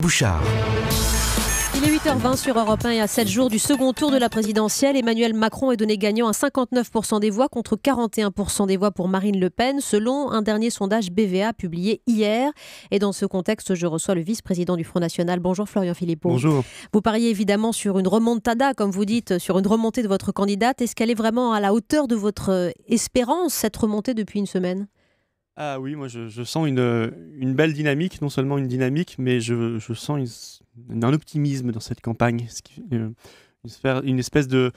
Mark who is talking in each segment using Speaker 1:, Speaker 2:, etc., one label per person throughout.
Speaker 1: Bouchard.
Speaker 2: Il est 8h20 sur Europe 1 et à 7 jours du second tour de la présidentielle, Emmanuel Macron est donné gagnant à 59% des voix contre 41% des voix pour Marine Le Pen, selon un dernier sondage BVA publié hier. Et dans ce contexte, je reçois le vice-président du Front National. Bonjour Florian Philippot.
Speaker 3: Bonjour.
Speaker 2: Vous pariez évidemment sur une remontada, comme vous dites, sur une remontée de votre candidate. Est-ce qu'elle est vraiment à la hauteur de votre espérance, cette remontée depuis une semaine ?
Speaker 3: Ah oui, moi je sens une belle dynamique, non seulement une dynamique, mais je sens un optimisme dans cette campagne, une espèce de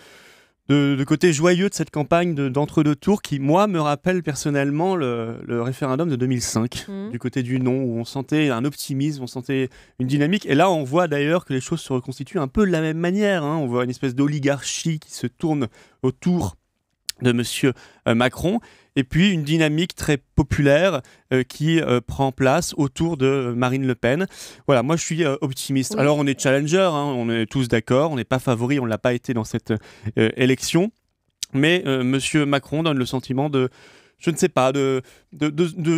Speaker 3: côté joyeux de cette campagne d'entre-deux tours qui, moi, me rappelle personnellement le référendum de 2005, du côté du non, où on sentait un optimisme, on sentait une dynamique. Et là, on voit d'ailleurs que les choses se reconstituent un peu de la même manière. On voit une espèce d'oligarchie qui se tourne autour de Monsieur Macron, et puis une dynamique très populaire qui prend place autour de Marine Le Pen. Voilà, moi je suis optimiste. Oui. Alors on est challenger, on est tous d'accord, on n'est pas favori, on ne l'a pas été dans cette élection, mais Monsieur Macron donne le sentiment de, je ne sais pas, de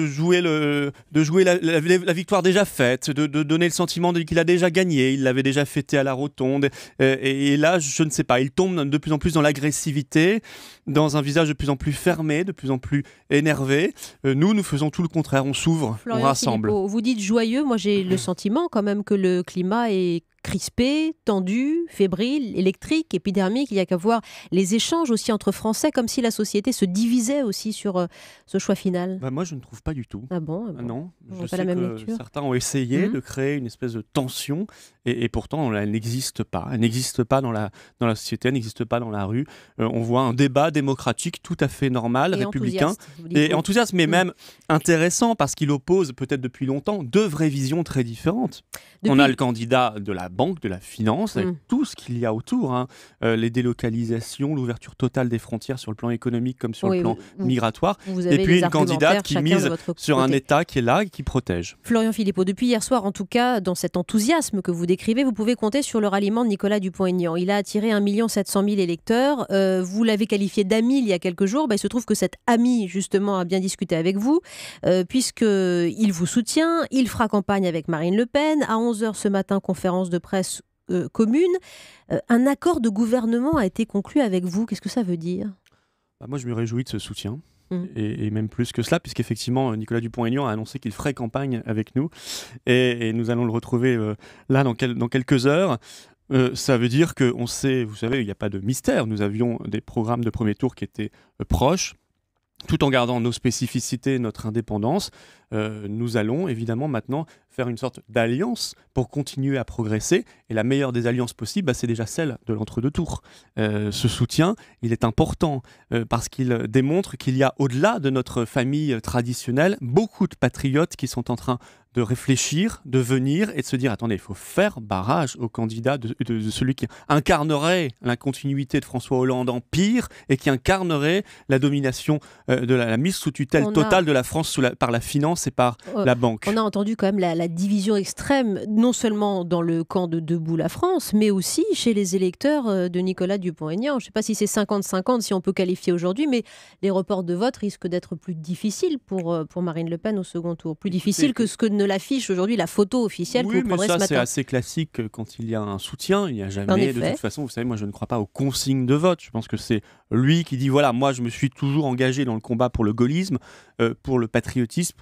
Speaker 3: jouer la victoire déjà faite, de donner le sentiment qu'il a déjà gagné, il l'avait déjà fêté à la Rotonde, et là, je ne sais pas, il tombe de plus en plus dans l'agressivité, dans un visage de plus en plus fermé, de plus en plus énervé. Nous faisons tout le contraire, on s'ouvre,
Speaker 2: Florian
Speaker 3: on rassemble.
Speaker 2: Philippot, vous dites joyeux, moi j'ai le sentiment quand même que le climat est crispé, tendu, fébrile, électrique, épidermique. Il n'y a qu'à voir les échanges aussi entre Français, comme si la société se divisait aussi sur ce choix final.
Speaker 3: Moi, je ne trouve pas du tout.
Speaker 2: Ah bon,
Speaker 3: Non, je
Speaker 2: pas
Speaker 3: sais
Speaker 2: la même
Speaker 3: que
Speaker 2: lecture.
Speaker 3: certains ont essayé de créer une espèce de tension, et pourtant, elle n'existe pas. Elle n'existe pas dans la société, elle n'existe pas dans la rue. On voit un débat démocratique tout à fait normal,
Speaker 2: et
Speaker 3: républicain, et enthousiaste, mais même intéressant, parce qu'il oppose, peut-être depuis longtemps, deux vraies visions très différentes. On a le candidat de la banque, de la finance, avec tout ce qu'il y a autour, les délocalisations, l'ouverture totale des frontières sur le plan économique comme sur le plan migratoire, et puis une candidate qui mise sur un État qui est là et qui protège.
Speaker 2: Florian Philippot, depuis hier soir, en tout cas, dans cet enthousiasme que vous décrivez, vous pouvez compter sur le ralliement de Nicolas Dupont-Aignan. Il a attiré 1 700 000 électeurs. Vous l'avez qualifié d'ami il y a quelques jours. Il se trouve que cet ami, justement, a bien discuté avec vous, puisqu'il vous soutient. Il fera campagne avec Marine Le Pen. À 11h ce matin, conférence de presse commune. Un accord de gouvernement a été conclu avec vous. Qu'est-ce que ça veut dire ?
Speaker 3: Moi, je me réjouis de ce soutien. Et même plus que cela, puisqu'effectivement, Nicolas Dupont-Aignan a annoncé qu'il ferait campagne avec nous. Et nous allons le retrouver là dans quelques heures. Ça veut dire qu'on sait, vous savez, il n'y a pas de mystère. Nous avions des programmes de premier tour qui étaient proches. Tout en gardant nos spécificités, notre indépendance, nous allons évidemment maintenant faire une sorte d'alliance pour continuer à progresser. Et la meilleure des alliances possibles, c'est déjà celle de l'entre-deux tours. Ce soutien, il est important parce qu'il démontre qu'il y a, au-delà de notre famille traditionnelle, beaucoup de patriotes qui sont en train de réfléchir, de venir et de se dire, attendez, il faut faire barrage au candidat de celui qui incarnerait la continuité de François Hollande en pire et qui incarnerait la domination de la mise sous tutelle totale de la France par la finance et par la banque.
Speaker 2: On a entendu quand même la division extrême, non seulement dans le camp de Debout la France, mais aussi chez les électeurs de Nicolas Dupont-Aignan. Je ne sais pas si c'est 50-50, si on peut qualifier aujourd'hui, mais les reports de vote risquent d'être plus difficiles pour Marine Le Pen au second tour. Plus difficiles que ce que ne l'affiche aujourd'hui la photo officielle que vous prendrez ce matin.
Speaker 3: C'est assez classique quand il y a un soutien. Il n'y a jamais, de toute façon, vous savez, moi je ne crois pas aux consignes de vote. Je pense que c'est lui qui dit, voilà, moi je me suis toujours engagé dans le combat pour le gaullisme, pour le patriotisme,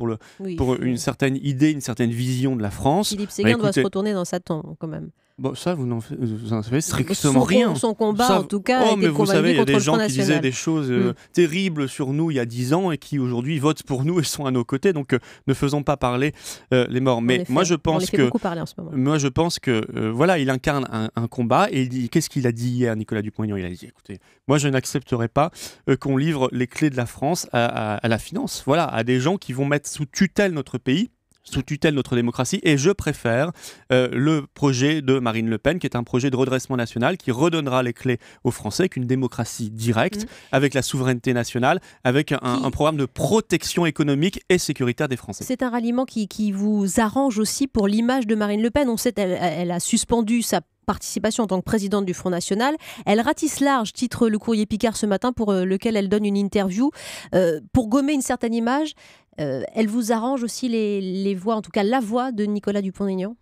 Speaker 3: pour une certaine idée, une certaine vision de la France.
Speaker 2: Philippe Séguin doit se retourner dans sa tombe quand même.
Speaker 3: Bon, ça, vous n'en savez strictement rien.
Speaker 2: Son combat, en tout cas,
Speaker 3: mais vous savez, il y a des gens qui
Speaker 2: national.
Speaker 3: disaient des choses terribles sur nous il y a 10 ans et qui aujourd'hui votent pour nous et sont à nos côtés. Donc, ne faisons pas parler les morts. Mais moi, je pense que voilà, il incarne un combat et il dit, qu'est-ce qu'il a dit hier, Nicolas Dupont-Aignan ? Il a dit, écoutez, moi, je n'accepterai pas qu'on livre les clés de la France à la finance. Voilà, à des gens qui vont mettre sous tutelle notre pays, sous tutelle notre démocratie, et je préfère le projet de Marine Le Pen, qui est un projet de redressement national, qui redonnera les clés aux Français, avec une démocratie directe, avec la souveraineté nationale, avec un programme de protection économique et sécuritaire des Français.
Speaker 2: C'est un ralliement qui vous arrange aussi pour l'image de Marine Le Pen. On sait qu'elle a suspendu sa participation en tant que présidente du Front National. Elle ratisse large, titre le Courrier Picard ce matin, pour lequel elle donne une interview. Pour gommer une certaine image, elle vous arrange aussi les voix, en tout cas la voix de Nicolas Dupont-Aignan ?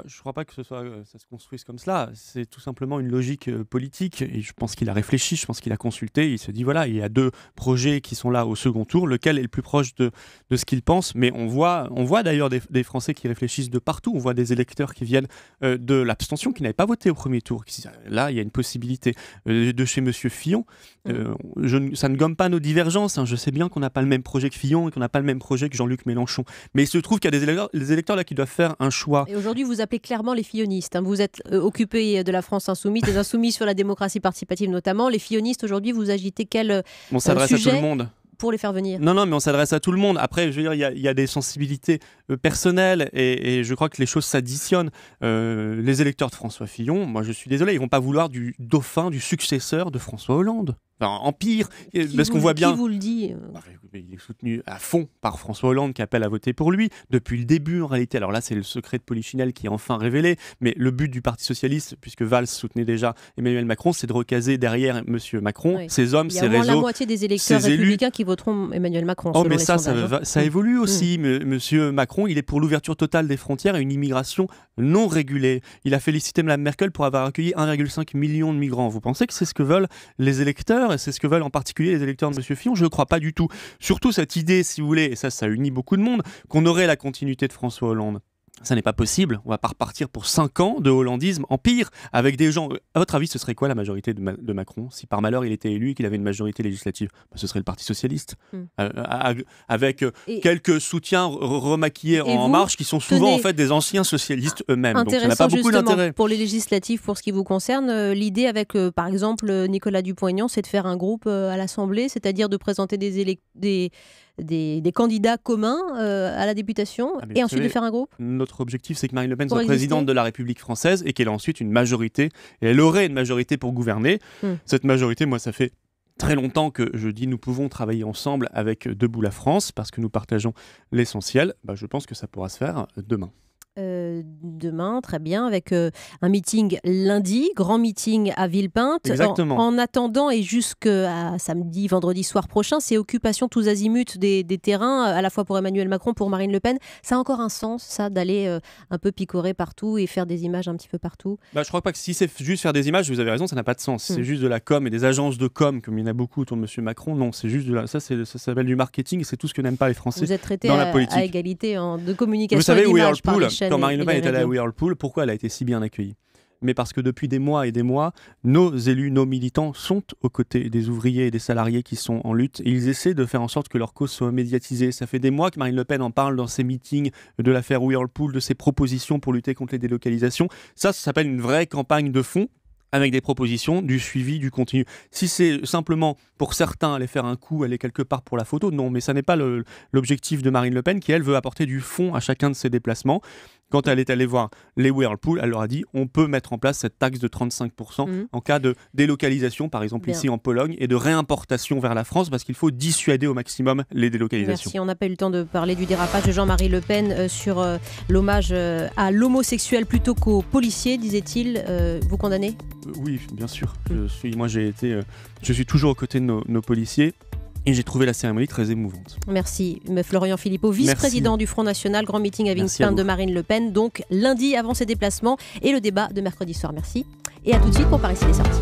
Speaker 3: Je ne crois pas que ça se construise comme cela. C'est tout simplement une logique politique. Et je pense qu'il a réfléchi, je pense qu'il a consulté. Il se dit, voilà, il y a 2 projets qui sont là au second tour. Lequel est le plus proche de ce qu'il pense? Mais on voit d'ailleurs des Français qui réfléchissent de partout. On voit des électeurs qui viennent de l'abstention, qui n'avaient pas voté au premier tour. Qui disent, là, il y a une possibilité. De chez Monsieur Fillon, ça ne gomme pas nos divergences. Hein. Je sais bien qu'on n'a pas le même projet que Fillon et qu'on n'a pas le même projet que Jean-Luc Mélenchon. Mais il se trouve qu'il y a des électeurs là qui doivent faire un choix.
Speaker 2: Et aujourd'hui, vous appelez clairement les fillonistes. Hein. Vous êtes occupé de la France insoumise, des insoumis sur la démocratie participative notamment. Les fillonistes, aujourd'hui, vous agitez quel
Speaker 3: on s'adresse
Speaker 2: sujet
Speaker 3: à tout le monde
Speaker 2: pour les faire venir?
Speaker 3: Non, mais on s'adresse à tout le monde. Après, je veux dire, il y a des sensibilités personnelles et je crois que les choses s'additionnent. Les électeurs de François Fillon, moi je suis désolé, ils vont pas vouloir du dauphin, du successeur de François Hollande. Enfin, en pire, parce qu'on voit bien...
Speaker 2: Qui vous le dit
Speaker 3: Il est soutenu à fond par François Hollande qui appelle à voter pour lui depuis le début en réalité. Alors là, c'est le secret de Polichinelle qui est enfin révélé, mais le but du Parti Socialiste, puisque Valls soutenait déjà Emmanuel Macron, c'est de recaser derrière Monsieur Macron, ses hommes, ses réseaux,
Speaker 2: il y a au moins la moitié des électeurs républicains qui voteront Emmanuel Macron.
Speaker 3: Oh, mais ça évolue aussi. Monsieur Macron, il est pour l'ouverture totale des frontières et une immigration non régulée. Il a félicité Mme Merkel pour avoir accueilli 1,5 million de migrants. Vous pensez que c'est ce que veulent les électeurs et c'est ce que veulent en particulier les électeurs de Monsieur Fillon? Je ne crois pas du tout. Surtout cette idée, si vous voulez, et ça unit beaucoup de monde, qu'on aurait la continuité de François Hollande. Ça n'est pas possible. On ne va pas repartir pour 5 ans de hollandisme, en pire, avec des gens... À votre avis, ce serait quoi la majorité de Macron? Si par malheur il était élu et qu'il avait une majorité législative, ce serait le Parti Socialiste. Avec quelques soutiens remaquillés en marche qui sont souvent en fait des anciens socialistes eux-mêmes. Donc ça n'a pas beaucoup d'intérêt.
Speaker 2: Pour les législatives, pour ce qui vous concerne, l'idée avec, par exemple, Nicolas Dupont-Aignan, c'est de faire un groupe à l'Assemblée, c'est-à-dire de présenter des candidats communs à la députation et ensuite de faire un groupe?
Speaker 3: Notre objectif, c'est que Marine Le Pen soit présidente de la République française et qu'elle ait ensuite une majorité. Et elle aurait une majorité pour gouverner. Cette majorité, moi, ça fait très longtemps que je dis nous pouvons travailler ensemble avec Debout la France parce que nous partageons l'essentiel. Je pense que ça pourra se faire demain.
Speaker 2: Demain, très bien, avec un meeting lundi, grand meeting à Villepinte.
Speaker 3: Exactement.
Speaker 2: En attendant et jusqu'à samedi, vendredi soir prochain, c'est occupation tous azimuts des terrains, à la fois pour Emmanuel Macron, pour Marine Le Pen. Ça a encore un sens, ça, d'aller un peu picorer partout et faire des images un petit peu partout?
Speaker 3: Je crois pas que si c'est juste faire des images, vous avez raison, ça n'a pas de sens. C'est juste de la com et des agences de com, comme il y en a beaucoup autour de M. Macron. Non, c'est juste ça s'appelle du marketing et c'est tout ce que n'aiment pas les Français.
Speaker 2: Vous êtes traité
Speaker 3: dans la politique.
Speaker 2: à égalité de communication.
Speaker 3: Vous savez,
Speaker 2: et d'image par les
Speaker 3: quand Marine Le Pen est allée à Whirlpool, pourquoi elle a été si bien accueillie? Mais parce que depuis des mois et des mois, nos élus, nos militants sont aux côtés des ouvriers et des salariés qui sont en lutte et ils essaient de faire en sorte que leur cause soit médiatisée. Ça fait des mois que Marine Le Pen en parle dans ses meetings de l'affaire Whirlpool, de ses propositions pour lutter contre les délocalisations. Ça s'appelle une vraie campagne de fond, avec des propositions, du suivi, du continu. Si c'est simplement pour certains aller faire un coup, aller quelque part pour la photo, non, mais ça n'est pas l'objectif de Marine Le Pen qui, elle, veut apporter du fond à chacun de ses déplacements. Quand elle est allée voir les Whirlpool, elle leur a dit on peut mettre en place cette taxe de 35% en cas de délocalisation, par exemple ici en Pologne, et de réimportation vers la France, parce qu'il faut dissuader au maximum les délocalisations.
Speaker 2: Merci, on n'a pas eu le temps de parler du dérapage de Jean-Marie Le Pen sur l'hommage à l'homosexuel plutôt qu'aux policiers, disait-il. Vous condamnez?
Speaker 3: Oui, bien sûr. Je suis toujours aux côtés de nos policiers. Et j'ai trouvé la cérémonie très émouvante.
Speaker 2: Merci. Florian Philippot, vice-président du Front National, grand meeting à Villepinte de Marine Le Pen, donc lundi avant ses déplacements et le débat de mercredi soir. Merci. Et à tout de suite pour Par ici les sorties.